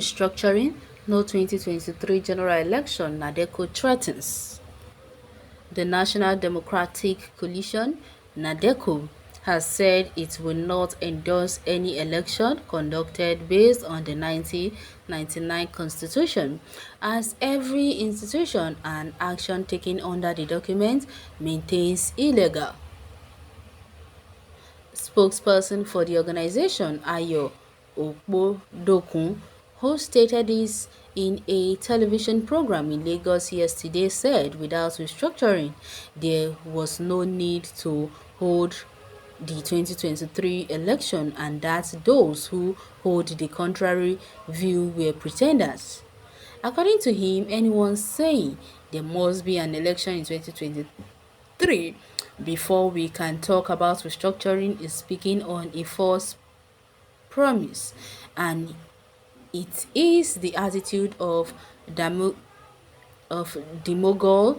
restructuring, no 2023 general election, Nadeco threatens. The National Democratic Coalition, Nadeco, has said it will not endorse any election conducted based on the 1999 Constitution, as every institution and action taken under the document maintains illegal. Spokesperson for the organization, Ayo Okpodokun, who stated this in a television program in Lagos yesterday, said without restructuring, there was no need to hold the 2023 election and that those who hold the contrary view were pretenders. According to him, anyone saying there must be an election in 2023 before we can talk about restructuring is speaking on a false promise, and it is the attitude of the Mughal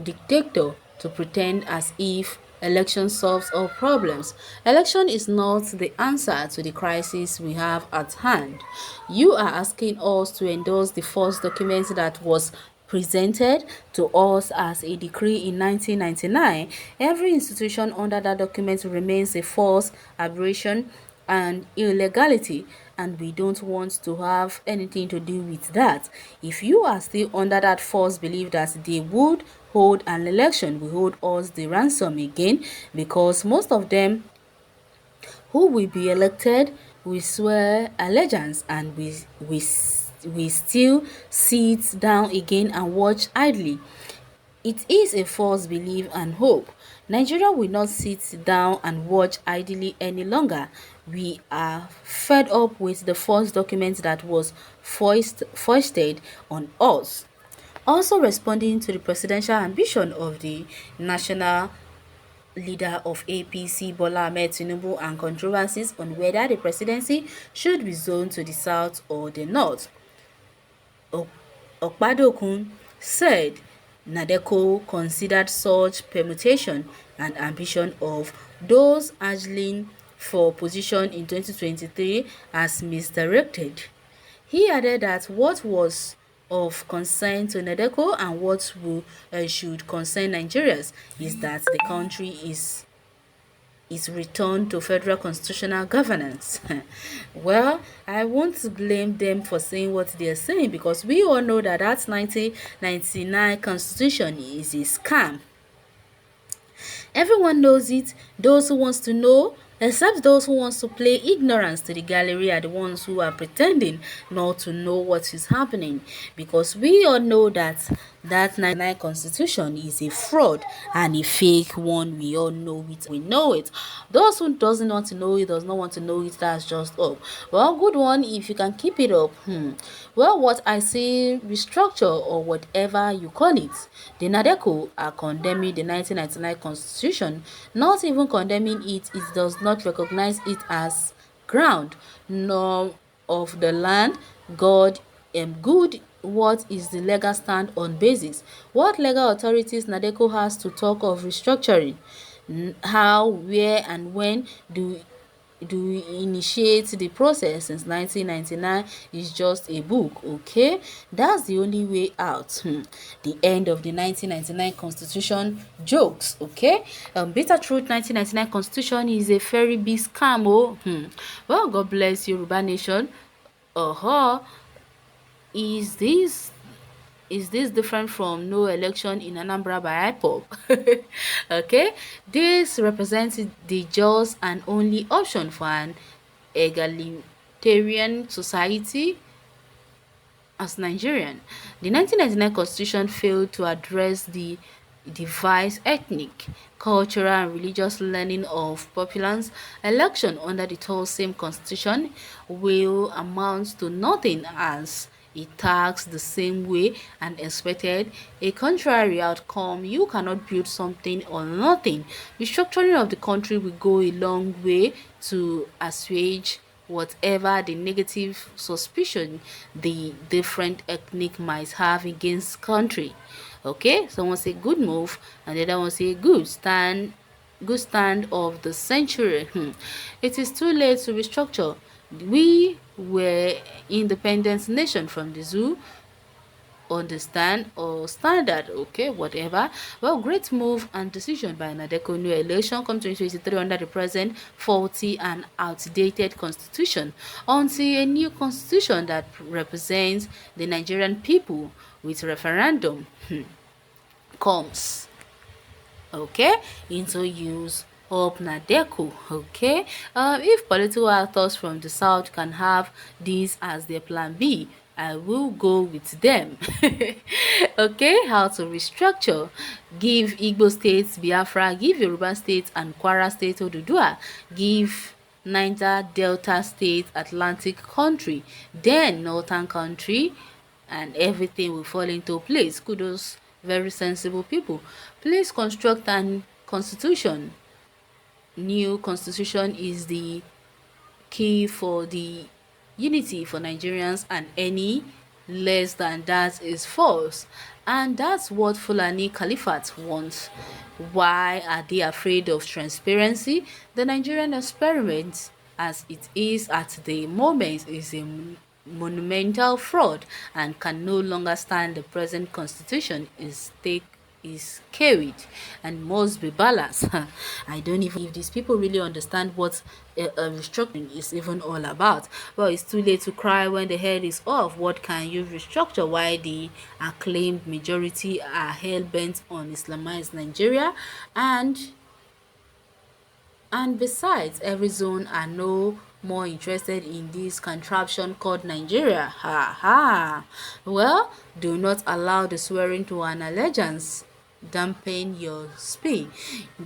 dictator to pretend as if election solves all problems. Election is not the answer to the crisis we have at hand. You are asking us to endorse the false document that was presented to us as a decree in 1999. Every institution under that document remains a false aberration and illegality, and we don't want to have anything to do with that. If you are still under that false belief that they would hold an election, we hold us the ransom again, because most of them who will be elected will swear allegiance, and we still sit down again and watch idly. It is a false belief and hope. Nigeria will not sit down and watch idly any longer. We are fed up with the false document that was foisted on us. Also responding to the presidential ambition of the national leader of APC, Bola Ahmed Tinubu, and controversies on whether the presidency should be zoned to the south or the north, Okpadokun said Nadeco considered such permutation and ambition of those angling for position in 2023 as misdirected. He added that what was of concern to Nadeco and what should concern Nigerians is that the country is returned to federal constitutional governance. Well, I won't blame them for saying what they're saying, because we all know that that 1999 constitution is a scam. Everyone knows it. Those who wants to know, except those who wants to play ignorance to the gallery, are the ones who are pretending not to know what is happening, because we all know that that 99 constitution is a fraud and a fake one. We all know it. We know it. Those who doesn't want to know it does not want to know it. That's just up. Well, good one if you can keep it up. Well, what I say, restructure or whatever you call it, the Nadeco are condemning the 1999 constitution, not even condemning it. It does not recognize it as ground, nor of the land, God, good. What is the legal stand on basis? What legal authorities Nadeco has to talk of restructuring? How, where, and when do we initiate the process? Since 1999 is just a book, okay? That's the only way out. The end of the 1999 constitution jokes, okay? Bitter truth, 1999 constitution is a very big scam. Well, God bless Yoruba nation. Is this different from no election in Anambra by IPOB? Okay, this represents the just and only option for an egalitarian society as Nigerian. The 1999 constitution failed to address the device ethnic, cultural and religious learning of populace. Election under the same constitution will amount to nothing, as it tax the same way and expected a contrary outcome. You cannot build something on nothing. Restructuring of the country will go a long way to assuage whatever the negative suspicion the different ethnic might have against country. Okay, someone say good move and the other one say good stand of the century. It is too late to restructure. We were independent nation from the zoo, understand or standard, okay, whatever. Well, great move and decision by Nadeco. New election come 2023 under the present faulty and outdated constitution until a new constitution that represents the Nigerian people with referendum comes, okay, into use of Nadeco, okay. If political actors from the south can have this as their plan B, I will go with them. Okay, how to restructure: give Igbo states Biafra, give Yoruba state and Kwara state Oduduwa, give Niger Delta state Atlantic country, then northern country, and everything will fall into place. Kudos, very sensible people. Please construct an constitution. New constitution is the key for the unity for Nigerians, and any less than that is false. And that's what Fulani Caliphate wants. Why are they afraid of transparency? The Nigerian experiment, as it is at the moment, is a monumental fraud and can no longer stand. The present constitution is carried and must be balanced. I don't even if these people really understand what restructuring is even all about. Well, it's too late to cry when the head is off. What can you restructure? Why the acclaimed majority are hell-bent on Islamized Nigeria, and besides, every zone are no more interested in this contraption called Nigeria. Ha ha. Well, do not allow the swearing to an allegiance dampen your spin.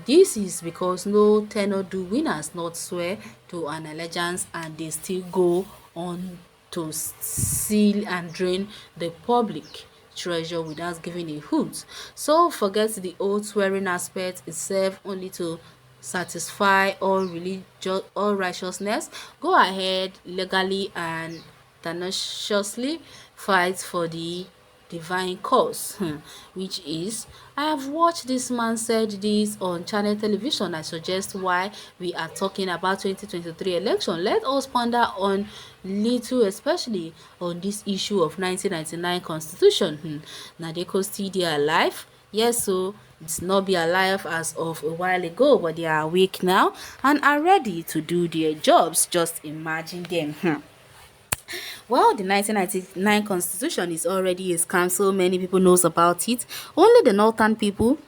This is because no tenor do winners not swear to an allegiance, and they still go on to steal and drain the public treasure without giving a hoot. So forget the old swearing aspect. It serves only to satisfy all righteousness. Go ahead legally and tenaciously fight for the divine cause, which is, I have watched this man said this on channel television. I suggest why we are talking about 2023 election. Let us ponder on little, especially on this issue of 1999 constitution. Nadeco still there alive? Yes, so it's not be alive as of a while ago, but they are awake now and are ready to do their jobs. Just imagine them. Well, the 1999 constitution is already a scam, so many people knows about it. Only the northern people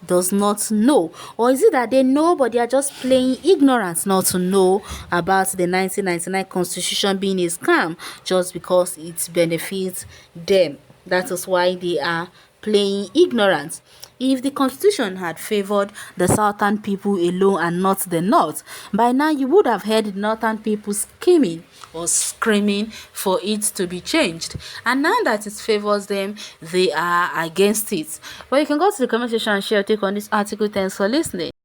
does not know. Or is it that they know but they are just playing ignorance not to know about the 1999 constitution being a scam just because it benefits them? That is why they are playing ignorance. If the constitution had favored the southern people alone and not the north, by now you would have heard the northern people scheming or screaming for it to be changed. And now that it favors them, they are against it. Well, you can go to the comment section and share your take on this article. Thanks for listening.